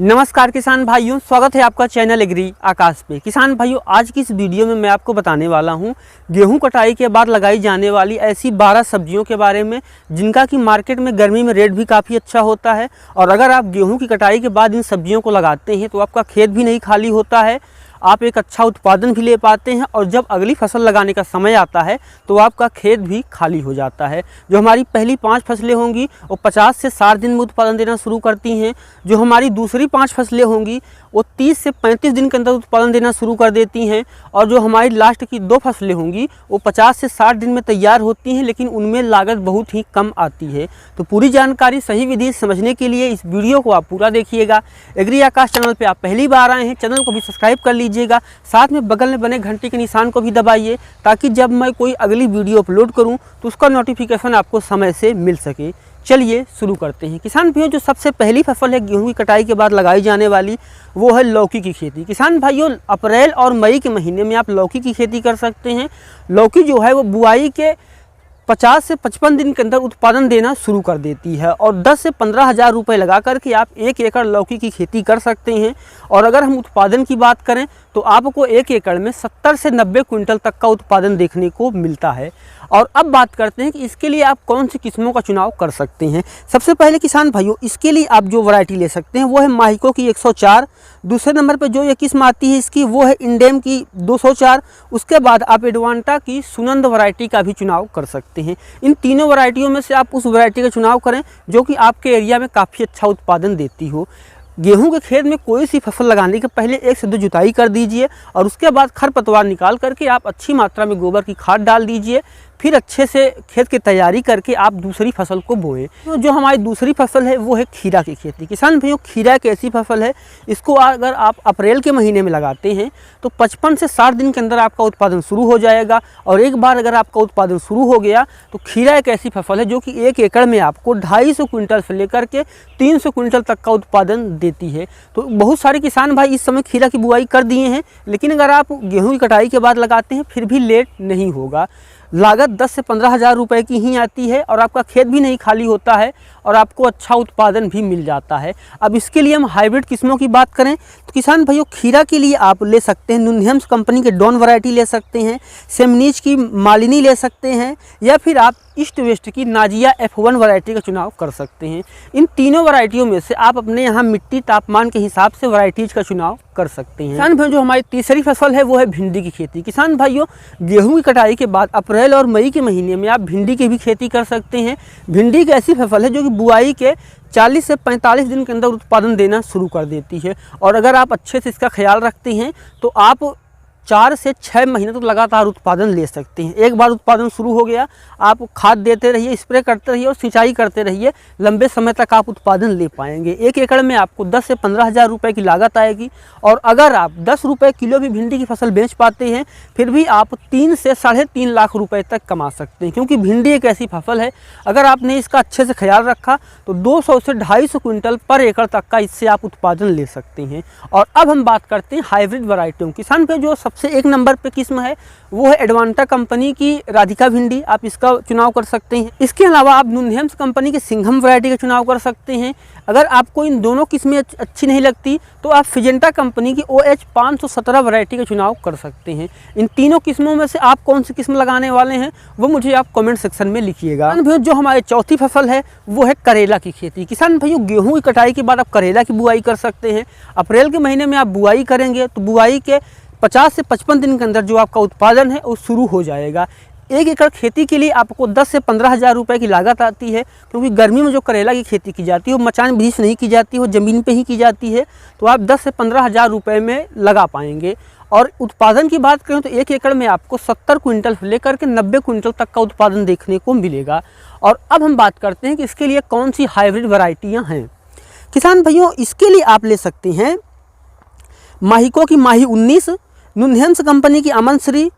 नमस्कार किसान भाइयों, स्वागत है आपका चैनल एग्री आकाश पे। किसान भाइयों, आज की इस वीडियो में मैं आपको बताने वाला हूं गेहूं कटाई के बाद लगाई जाने वाली ऐसी 12 सब्जियों के बारे में जिनका कि मार्केट में गर्मी में रेट भी काफ़ी अच्छा होता है। और अगर आप गेहूं की कटाई के बाद इन सब्जियों को लगाते हैं तो आपका खेत भी नहीं खाली होता है, आप एक अच्छा उत्पादन भी ले पाते हैं और जब अगली फसल लगाने का समय आता है तो आपका खेत भी खाली हो जाता है। जो हमारी पहली 5 फसलें होंगी वो 50 से 60 दिन में उत्पादन देना शुरू करती हैं। जो हमारी दूसरी 5 फसलें होंगी वो 30 से 35 दिन के अंदर उत्पादन देना शुरू कर देती हैं। और जो हमारी लास्ट की 2 फसलें होंगी वो 50 से 60 दिन में तैयार होती हैं, लेकिन उनमें लागत बहुत ही कम आती है। तो पूरी जानकारी सही विधि समझने के लिए इस वीडियो को आप पूरा देखिएगा। एग्री आकाश चैनल पे आप पहली बार आए हैं, चैनल को भी सब्सक्राइब कर लीजिएगा, साथ में बगल में बने घंटी के निशान को भी दबाइए ताकि जब मैं कोई अगली वीडियो अपलोड करूं तो उसका नोटिफिकेशन आपको समय से मिल सके। चलिए शुरू करते हैं। किसान भाइयों, जो सबसे पहली फसल है गेहूं की कटाई के बाद लगाई जाने वाली वो है लौकी की खेती। किसान भाइयों, अप्रैल और मई के महीने में आप लौकी की खेती कर सकते हैं। लौकी जो है वो बुआई के 50 से 55 दिन के अंदर उत्पादन देना शुरू कर देती है और 10 से 15 हज़ार रुपये लगा करके आप 1 एकड़ लौकी की खेती कर सकते हैं। और अगर हम उत्पादन की बात करें तो आपको 1 एकड़ में 70 से 90 क्विंटल तक का उत्पादन देखने को मिलता है। और अब बात करते हैं कि इसके लिए आप कौन सी किस्मों का चुनाव कर सकते हैं। सबसे पहले किसान भाइयों, इसके लिए आप जो वैरायटी ले सकते हैं वो है माहिको की 104। दूसरे नंबर पर जो ये किस्म आती है इसकी वो है इंडेम की 204। उसके बाद आप एडवांटा की सुनंद वैरायटी का भी चुनाव कर सकते हैं। इन तीनों वैरायटियों में से आप उस वैरायटी का चुनाव करें जो कि आपके एरिया में काफ़ी अच्छा उत्पादन देती हो। गेहूं के खेत में कोई सी फसल लगाने के पहले 1 से 2 जुताई कर दीजिए और उसके बाद खरपतवार निकाल करके आप अच्छी मात्रा में गोबर की खाद डाल दीजिए। फिर अच्छे से खेत की तैयारी करके आप दूसरी फसल को बोएं। तो जो हमारी दूसरी फसल है वो है खीरा की खेती। किसान भाइयों, खीरा एक ऐसी फसल है, इसको अगर आप अप्रैल के महीने में लगाते हैं तो 55 से 60 दिन के अंदर आपका उत्पादन शुरू हो जाएगा। और एक बार अगर आपका उत्पादन शुरू हो गया तो खीरा एक ऐसी फसल है जो कि 1 एकड़ में आपको 250 क्विंटल से लेकर के 300 क्विंटल तक का उत्पादन देती है। तो बहुत सारे किसान भाई इस समय खीरा की बुआई कर दिए हैं, लेकिन अगर आप गेहूँ की कटाई के बाद लगाते हैं फिर भी लेट नहीं होगा। लागत 10 से 15 हज़ार रुपये की ही आती है और आपका खेत भी नहीं खाली होता है और आपको अच्छा उत्पादन भी मिल जाता है। अब इसके लिए हम हाइब्रिड किस्मों की बात करें तो किसान भाइयों, खीरा के लिए आप ले सकते हैं नुनहेम्स कंपनी के डॉन वैरायटी ले सकते हैं, सेमनीच की मालिनी ले सकते हैं, या फिर आप ईस्ट वेस्ट की नाजिया F1 वैरायटी का चुनाव कर सकते हैं। इन तीनों वैरायटियों में से आप अपने यहाँ मिट्टी तापमान के हिसाब से वैरायटीज़ का चुनाव कर सकते हैं। किसान भाइयों, जो हमारी तीसरी फसल है वो है भिंडी की खेती। किसान भाइयों, गेहूं की कटाई के बाद अप्रैल और मई के महीने में आप भिंडी की भी खेती कर सकते हैं। भिंडी एक ऐसी फसल है जो कि बुआई के 40 से 45 दिन के अंदर उत्पादन देना शुरू कर देती है। और अगर आप अच्छे से इसका ख्याल रखते हैं तो आप 4 से 6 महीने तक लगातार उत्पादन ले सकते हैं। एक बार उत्पादन शुरू हो गया, आप खाद देते रहिए, स्प्रे करते रहिए और सिंचाई करते रहिए, लंबे समय तक आप उत्पादन ले पाएंगे। 1 एकड़ में आपको 10 से 15 हज़ार रुपये की लागत आएगी। और अगर आप 10 रुपये किलो भी भिंडी की फसल बेच पाते हैं फिर भी आप 3 से 3.5 लाख रुपये तक कमा सकते हैं, क्योंकि भिंडी एक ऐसी फसल है अगर आपने इसका अच्छे से ख्याल रखा तो 200 से 250 क्विंटल पर एकड़ तक का इससे आप उत्पादन ले सकते हैं। और अब हम बात करते हैं हाइब्रिड वैरायटियों। किसान पे जो सबसे 1 नंबर पे किस्म है वो है एडवांटा कंपनी की राधिका भिंडी, आप इसका चुनाव कर सकते हैं। इसके अलावा आप नुनहेम्स कंपनी के सिंघम वैरायटी का चुनाव कर सकते हैं। अगर आपको इन दोनों किस्में अच्छी नहीं लगती तो आप फिजेंटा कंपनी की OH 517 वैरायटी का चुनाव कर सकते हैं। इन तीनों किस्मों में से आप कौन सी किस्म लगाने वाले हैं वो मुझे आप कमेंट सेक्शन में लिखिएगा। जो हमारी चौथी फसल है वो है करेला की खेती। किसान भाइयों, गेहूं की कटाई के बाद आप करेला की बुआई कर सकते हैं। अप्रैल के महीने में आप बुआई करेंगे तो बुआई के 50 से 55 दिन के अंदर जो आपका उत्पादन है वो शुरू हो जाएगा। 1 एकड़ खेती के लिए आपको 10 से 15 हज़ार रुपये की लागत आती है, क्योंकि गर्मी में जो करेला की खेती की जाती है वो मचान विधि से नहीं की जाती, वो ज़मीन पे ही की जाती है। तो आप 10 से 15 हज़ार रुपये में लगा पाएंगे। और उत्पादन की बात करें तो 1 एकड़ में आपको 70 क्विंटल से लेकर के 90 क्विंटल तक का उत्पादन देखने को मिलेगा। और अब हम बात करते हैं कि इसके लिए कौन सी हाइब्रिड वैरायटियाँ हैं। किसान भाइयों, इसके लिए आप ले सकते हैं माहिको की माही 19, नुनहेम्स कंपनी की अमन श्री,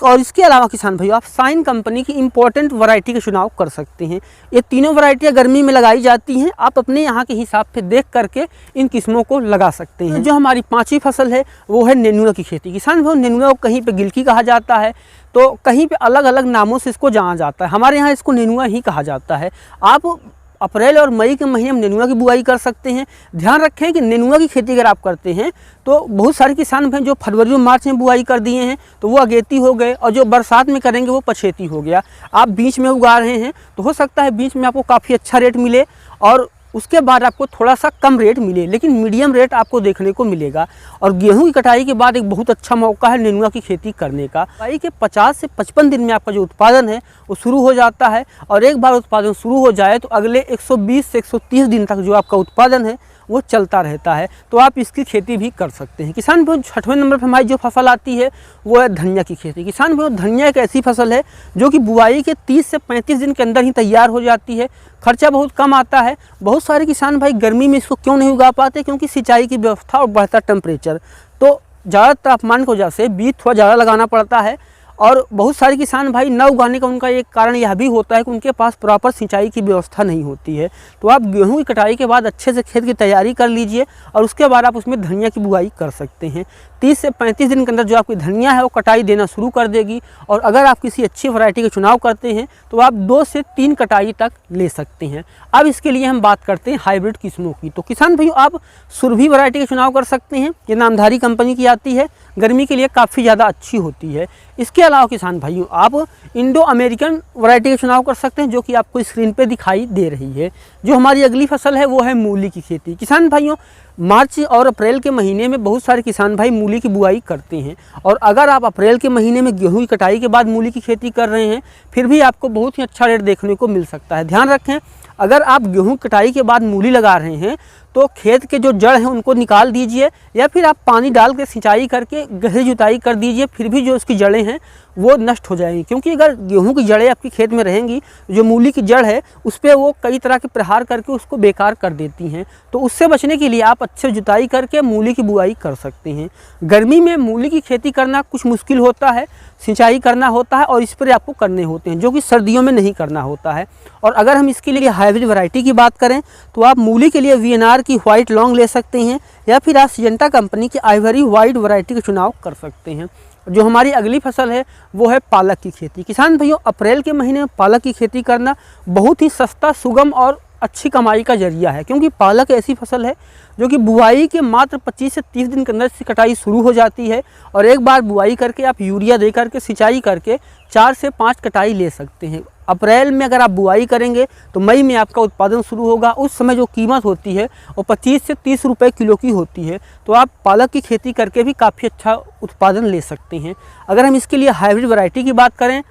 और इसके अलावा किसान भाइयों आप साइन कंपनी की इम्पोर्टेंट वैरायटी का चुनाव कर सकते हैं। ये तीनों वैरायटियाँ गर्मी में लगाई जाती हैं, आप अपने यहाँ के हिसाब से देख करके इन किस्मों को लगा सकते हैं। जो हमारी 5वीं फसल है वो है नेनुआ की खेती। किसान भाइयों, नेनुआ को कहीं पे गिलकी कहा जाता है तो कहीं पे अलग अलग नामों से इसको जाना जाता है। हमारे यहाँ इसको नेनुआ ही कहा जाता है। आप अप्रैल और मई के महीने में नेनुआ की बुआई कर सकते हैं। ध्यान रखें कि नेनुआ की खेती अगर आप करते हैं तो बहुत सारे किसान भाई जो फरवरी और मार्च में बुआई कर दिए हैं तो वो अगेती हो गए, और जो बरसात में करेंगे वो पछेती हो गया। आप बीच में उगा रहे हैं तो हो सकता है बीच में आपको काफ़ी अच्छा रेट मिले और उसके बाद आपको थोड़ा सा कम रेट मिले, लेकिन मीडियम रेट आपको देखने को मिलेगा। और गेहूं की कटाई के बाद एक बहुत अच्छा मौका है नेनुआ की खेती करने का। कटाई के 50 से 55 दिन में आपका जो उत्पादन है वो शुरू हो जाता है, और एक बार उत्पादन शुरू हो जाए तो अगले 120 से 130 दिन तक जो आपका उत्पादन है वो चलता रहता है। तो आप इसकी खेती भी कर सकते हैं। किसान भाई 6वें नंबर पर हमारी जो फसल आती है वो है धनिया की खेती। किसान भाई धनिया एक ऐसी फसल है जो कि बुआई के 30 से 35 दिन के अंदर ही तैयार हो जाती है। खर्चा बहुत कम आता है। बहुत सारे किसान भाई गर्मी में इसको क्यों नहीं उगा पाते, क्योंकि सिंचाई की व्यवस्था और बढ़ता टेम्परेचर, तो ज़्यादा तापमान की वजह से बीज थोड़ा ज़्यादा लगाना पड़ता है। और बहुत सारे किसान भाई न उगाने का उनका एक कारण यह भी होता है कि उनके पास प्रॉपर सिंचाई की व्यवस्था नहीं होती है। तो आप गेहूं की कटाई के बाद अच्छे से खेत की तैयारी कर लीजिए और उसके बाद आप उसमें धनिया की बुआई कर सकते हैं। 30 से 35 दिन के अंदर जो आपकी धनिया है वो कटाई देना शुरू कर देगी। और अगर आप किसी अच्छी वैरायटी का चुनाव करते हैं तो आप 2 से 3 कटाई तक ले सकते हैं। अब इसके लिए हम बात करते हैं हाइब्रिड किस्मों की। तो किसान भाइयों आप सुरभि वैरायटी का चुनाव कर सकते हैं। ये नामधारी कंपनी की आती है, गर्मी के लिए काफ़ी ज़्यादा अच्छी होती है। इसके अलावा किसान भाइयों आप इंडो अमेरिकन वैरायटी का चुनाव कर सकते हैं, जो कि आपको स्क्रीन पे दिखाई दे रही है। जो हमारी अगली फसल है वो है मूली की खेती। किसान भाइयों मार्च और अप्रैल के महीने में बहुत सारे किसान भाई मूली की बुआई करते हैं, और अगर आप अप्रैल के महीने में गेहूं की कटाई के बाद मूली की खेती कर रहे हैं फिर भी आपको बहुत ही अच्छा रेट देखने को मिल सकता है। ध्यान रखें, अगर आप गेहूं कटाई के बाद मूली लगा रहे हैं तो खेत के जो जड़ हैं उनको निकाल दीजिए, या फिर आप पानी डाल के सिंचाई करके गहरी जुताई कर दीजिए, फिर भी जो उसकी जड़ें हैं वो नष्ट हो जाएंगी। क्योंकि अगर गेहूं की जड़ें आपके खेत में रहेंगी, जो मूली की जड़ है उस पर वो कई तरह के प्रहार करके उसको बेकार कर देती हैं। तो उससे बचने के लिए आप अच्छे जुताई करके मूली की बुआई कर सकते हैं। गर्मी में मूली की खेती करना कुछ मुश्किल होता है, सिंचाई करना होता है और स्प्रे आपको करने होते हैं, जो कि सर्दियों में नहीं करना होता है। और अगर हम इसके लिए हाइब्रिड वैरायटी की बात करें तो आप मूली के लिए VNR की व्हाइट लॉन्ग ले सकते हैं, या फिर आप सिजेंटा कंपनी की आइवरी व्हाइट वैरायटी का चुनाव कर सकते हैं। जो हमारी अगली फसल है वो है पालक की खेती। किसान भाइयों अप्रैल के महीने में पालक की खेती करना बहुत ही सस्ता, सुगम और अच्छी कमाई का जरिया है, क्योंकि पालक ऐसी फसल है जो कि बुआई के मात्र 25 से 30 दिन के अंदर से कटाई शुरू हो जाती है। और एक बार बुआई करके आप यूरिया दे करके सिंचाई करके 4 से 5 कटाई ले सकते हैं। अप्रैल में अगर आप बुआई करेंगे तो मई में आपका उत्पादन शुरू होगा। उस समय जो कीमत होती है वो 25 से 30 रुपये किलो की होती है। तो आप पालक की खेती करके भी काफ़ी अच्छा उत्पादन ले सकते हैं। अगर हम इसके लिए हाइब्रिड वैरायटी की बात करें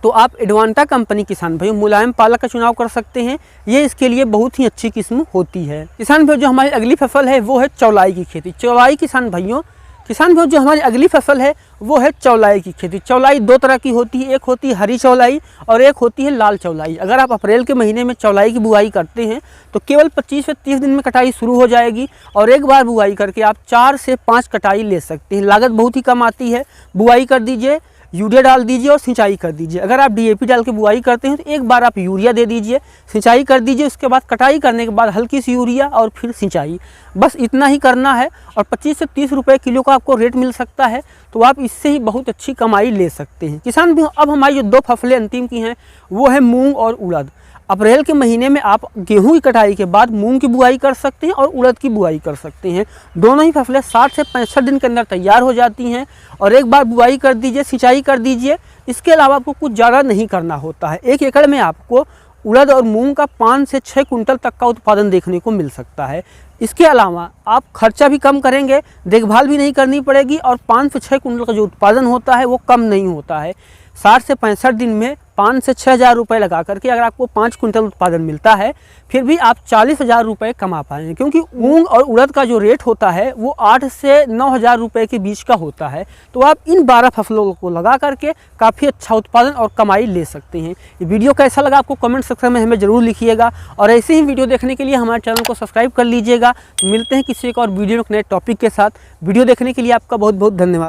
तो आप एडवांटा कंपनी किसान भाइयों मुलायम पालक का चुनाव कर सकते हैं। ये इसके लिए बहुत ही अच्छी किस्म होती है। किसान भाइयों जो हमारी अगली फसल है वो है चौलाई की खेती। चौलाई किसान भाइयों जो हमारी अगली फसल है वो है चौलाई की खेती। चौलाई 2 तरह की होती है, एक होती है हरी चौलाई और एक होती है लाल चौलाई। अगर आप अप्रैल के महीने में चौलाई की बुआई करते हैं तो केवल 25 से 30 दिन में कटाई शुरू हो जाएगी, और एक बार बुआई करके आप 4 से 5 कटाई ले सकते हैं। लागत बहुत ही कम आती है। बुआई कर दीजिए, यूरिया डाल दीजिए और सिंचाई कर दीजिए। अगर आप DAP डाल के बुआई करते हैं तो एक बार आप यूरिया दे दीजिए, सिंचाई कर दीजिए, उसके बाद कटाई करने के बाद हल्की सी यूरिया और फिर सिंचाई, बस इतना ही करना है। और 25 से 30 रुपये किलो का आपको रेट मिल सकता है। तो आप इससे ही बहुत अच्छी कमाई ले सकते हैं। किसान भी अब हमारी जो 2 फसलें अंतिम की हैं वो है मूंग और उड़द। अप्रैल के महीने में आप गेहूं की कटाई के बाद मूंग की बुआई कर सकते हैं और उड़द की बुआई कर सकते हैं। दोनों ही फसलें 60 से 65 दिन के अंदर तैयार हो जाती हैं, और एक बार बुआई कर दीजिए, सिंचाई कर दीजिए। इसके अलावा आपको कुछ ज़्यादा नहीं करना होता है। 1 एकड़ में आपको उड़द और मूंग का 5 से 6 कुंटल तक का उत्पादन देखने को मिल सकता है। इसके अलावा आप खर्चा भी कम करेंगे, देखभाल भी नहीं करनी पड़ेगी, और 5 से 6 कुंटल का जो उत्पादन होता है वो कम नहीं होता है। 60 से 65 दिन में 5 से 6 हज़ार रुपये लगा करके अगर आपको 5 कुंटल उत्पादन मिलता है फिर भी आप 40,000 रुपये कमा पाएंगे। क्योंकि मूंग और उड़द का जो रेट होता है वो 8 से 9 हज़ार रुपये के बीच का होता है। तो आप इन 12 फसलों को लगा करके काफ़ी अच्छा उत्पादन और कमाई ले सकते हैं। ये वीडियो कैसा लगा आपको कमेंट सेक्शन में हमें ज़रूर लिखिएगा, और ऐसे ही वीडियो देखने के लिए हमारे चैनल को सब्सक्राइब कर लीजिएगा। तो मिलते हैं किसी एक और वीडियो में नए टॉपिक के साथ। वीडियो देखने के लिए आपका बहुत बहुत धन्यवाद।